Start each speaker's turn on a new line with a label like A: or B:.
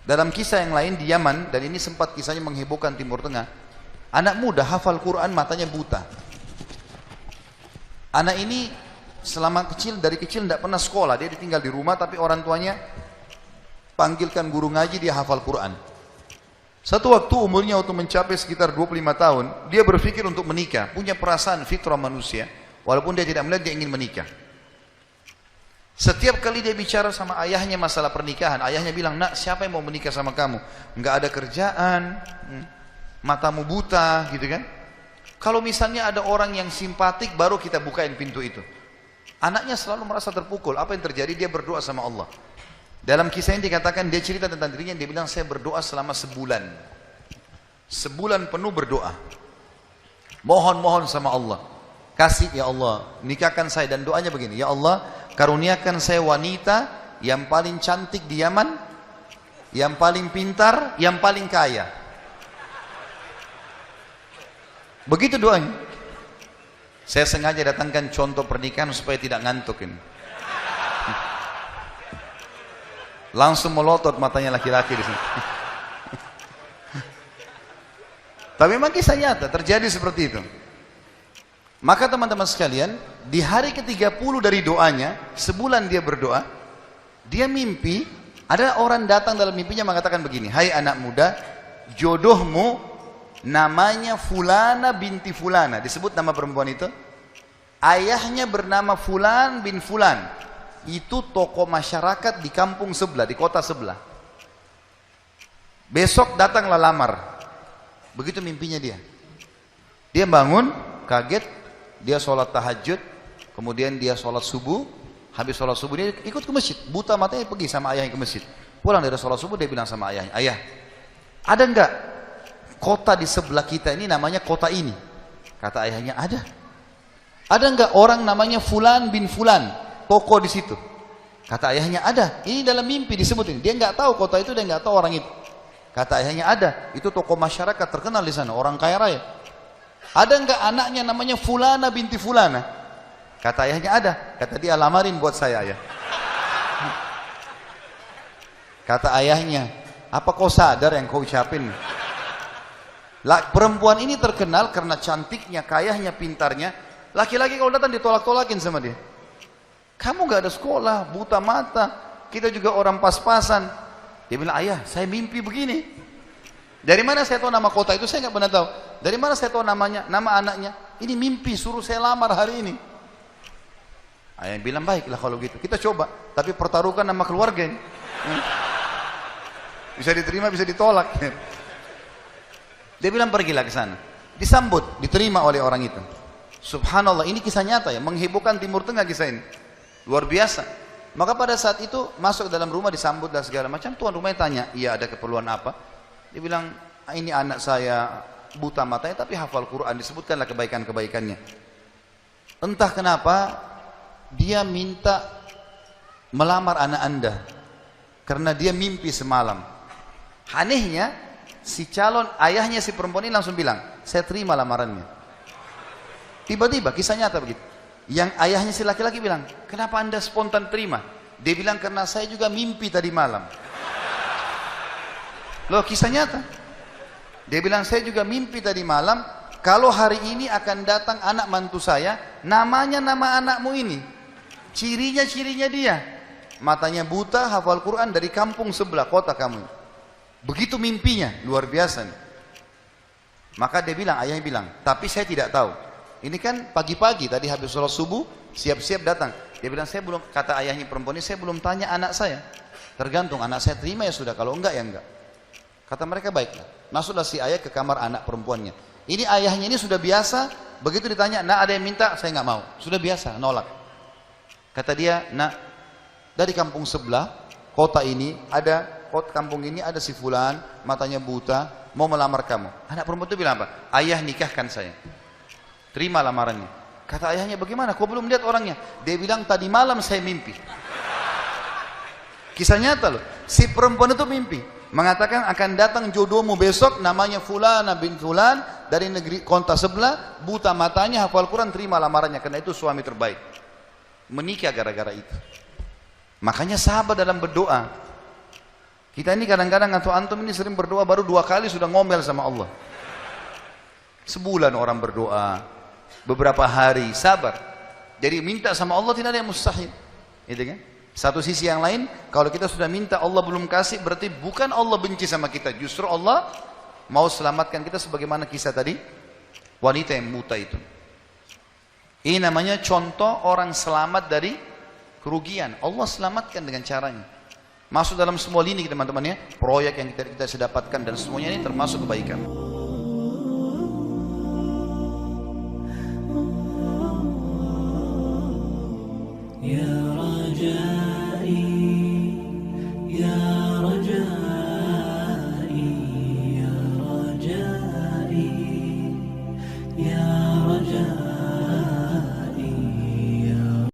A: Dalam kisah yang lain di Yaman, dan ini sempat kisahnya menghebohkan Timur Tengah, anak muda hafal Quran matanya buta. Anak ini selama kecil, dari kecil tidak pernah sekolah, dia ditinggal di rumah tapi orang tuanya panggilkan guru ngaji, dia hafal Quran. Satu waktu umurnya waktu mencapai sekitar 25 tahun, dia berpikir untuk menikah, punya perasaan fitrah manusia, walaupun dia tidak melihat dia ingin menikah. Setiap kali dia bicara sama ayahnya masalah pernikahan, ayahnya bilang, nak siapa yang mau menikah sama kamu? Enggak ada kerjaan, matamu buta gitu kan. Kalau misalnya ada orang yang simpatik baru kita bukain pintu itu. Anaknya selalu merasa terpukul, apa yang terjadi? Dia berdoa sama Allah. Dalam kisah ini dikatakan, dia cerita tentang dirinya, dia bilang saya berdoa selama sebulan. Sebulan penuh berdoa. Mohon-mohon sama Allah. Kasih ya Allah, nikahkan saya, dan doanya begini, ya Allah, karuniakan saya wanita yang paling cantik di Yaman, yang paling pintar, yang paling kaya. Begitu doanya. Saya sengaja datangkan contoh pernikahan supaya tidak ngantuk ini. Langsung melotot matanya laki-laki di sini. Tapi memang kisah nyata terjadi seperti itu. Maka teman-teman sekalian, di hari ke-30 dari doanya, sebulan dia berdoa, dia mimpi, ada orang datang dalam mimpinya mengatakan begini, hai anak muda, jodohmu namanya Fulana binti Fulana, disebut nama perempuan itu, ayahnya bernama Fulan bin Fulan, itu tokoh masyarakat di kampung sebelah, di kota sebelah. Besok datanglah lamar. Begitu mimpinya dia. Dia bangun, kaget, dia sholat tahajud, kemudian dia sholat subuh, habis sholat subuh dia ikut ke masjid, buta matanya pergi sama ayahnya ke masjid. Pulang dari sholat subuh dia bilang sama ayahnya, ayah, ada enggak kota di sebelah kita ini namanya kota ini? Kata ayahnya, ada. Ada enggak orang namanya Fulan bin Fulan, toko di situ? Kata ayahnya, ada. Ini dalam mimpi disebut ini. Dia enggak tahu kota itu, dia enggak tahu orang itu. Kata ayahnya, ada. Itu toko masyarakat terkenal di sana, orang kaya raya. Ada enggak anaknya namanya Fulana binti Fulana? Kata ayahnya, ada. Kata dia, lamarin buat saya ayah. Kata ayahnya, apa kau sadar yang kau ucapin? Perempuan ini terkenal karena cantiknya, kayahnya, pintarnya. Laki-laki kalau datang ditolak-tolakin sama dia. Kamu gak ada sekolah, buta mata, kita juga orang pas-pasan. Dia bilang, ayah saya mimpi begini. Dari mana saya tahu nama kota itu? Saya gak pernah tahu. Dari mana saya tahu namanya, nama anaknya? Ini mimpi, suruh saya lamar hari ini. Ayah bilang, baiklah kalau gitu, kita coba. Tapi pertaruhkan nama keluarga ini. Bisa diterima, bisa ditolak. Dia bilang, pergilah ke sana. Disambut, diterima oleh orang itu. Subhanallah, ini kisah nyata ya, menghebohkan Timur Tengah kisah ini. Luar biasa. Maka pada saat itu masuk dalam rumah, disambut dan segala macam. Tuan rumahnya tanya, iya ada keperluan apa? Dia bilang, ini anak saya buta matanya tapi hafal Quran, disebutkanlah kebaikan-kebaikannya. Entah kenapa dia minta melamar anak anda karena dia mimpi semalam. Anehnya si calon ayahnya si perempuan ini langsung bilang, saya terima lamarannya. Tiba-tiba kisah nyata begitu. Yang ayahnya si laki-laki bilang, kenapa anda spontan terima? Dia bilang, karena saya juga mimpi tadi malam. Loh, kisah nyata. Dia bilang, saya juga mimpi tadi malam, kalau hari ini akan datang anak mantu saya, namanya nama anakmu ini. Cirinya dia. Matanya buta, hafal Quran, dari kampung sebelah kota kamu. Begitu mimpinya, luar biasa nih. Maka dia bilang, ayahnya bilang, tapi saya tidak tahu. Ini kan pagi-pagi tadi habis sholat subuh, siap-siap datang. Dia bilang, saya belum, kata ayahnya perempuan ini, saya belum tanya anak saya. Tergantung, anak saya terima ya sudah, kalau enggak ya enggak. Kata mereka, baiklah. Masuklah si ayah ke kamar anak perempuannya. Ini ayahnya ini sudah biasa, begitu ditanya, nak ada yang minta, saya enggak mau. Sudah biasa, nolak. Kata dia, nak, dari kampung sebelah, kota ini ada, kampung ini ada si fulan, matanya buta, mau melamar kamu. Anak perempuan itu bilang apa? Ayah nikahkan saya. Terima lamarannya. Kata ayahnya, bagaimana? Kau belum lihat orangnya? Dia bilang, tadi malam saya mimpi. Kisah nyata loh. Si perempuan itu mimpi. Mengatakan akan datang jodohmu besok, namanya Fulana bin Fulan, dari negeri kota sebelah, buta matanya, hafal Quran, terima lamarannya. Karena itu suami terbaik. Menikah gara-gara itu. Makanya sahabat dalam berdoa, Kita ini kadang-kadang atau antum ini sering berdoa baru 2 kali sudah ngomel sama Allah. Sebulan orang berdoa, beberapa hari, sabar. Jadi minta sama Allah tidak ada yang mustahil. Gitu kan? Satu sisi yang lain, kalau kita sudah minta Allah belum kasih, berarti bukan Allah benci sama kita. Justru Allah mau selamatkan kita sebagaimana kisah tadi, wanita yang buta itu. Ini namanya contoh orang selamat dari kerugian. Allah selamatkan dengan caranya. Masuk dalam semua lini teman-teman ya. Proyek yang kita dapatkan dan semuanya ini termasuk kebaikan.
B: Ya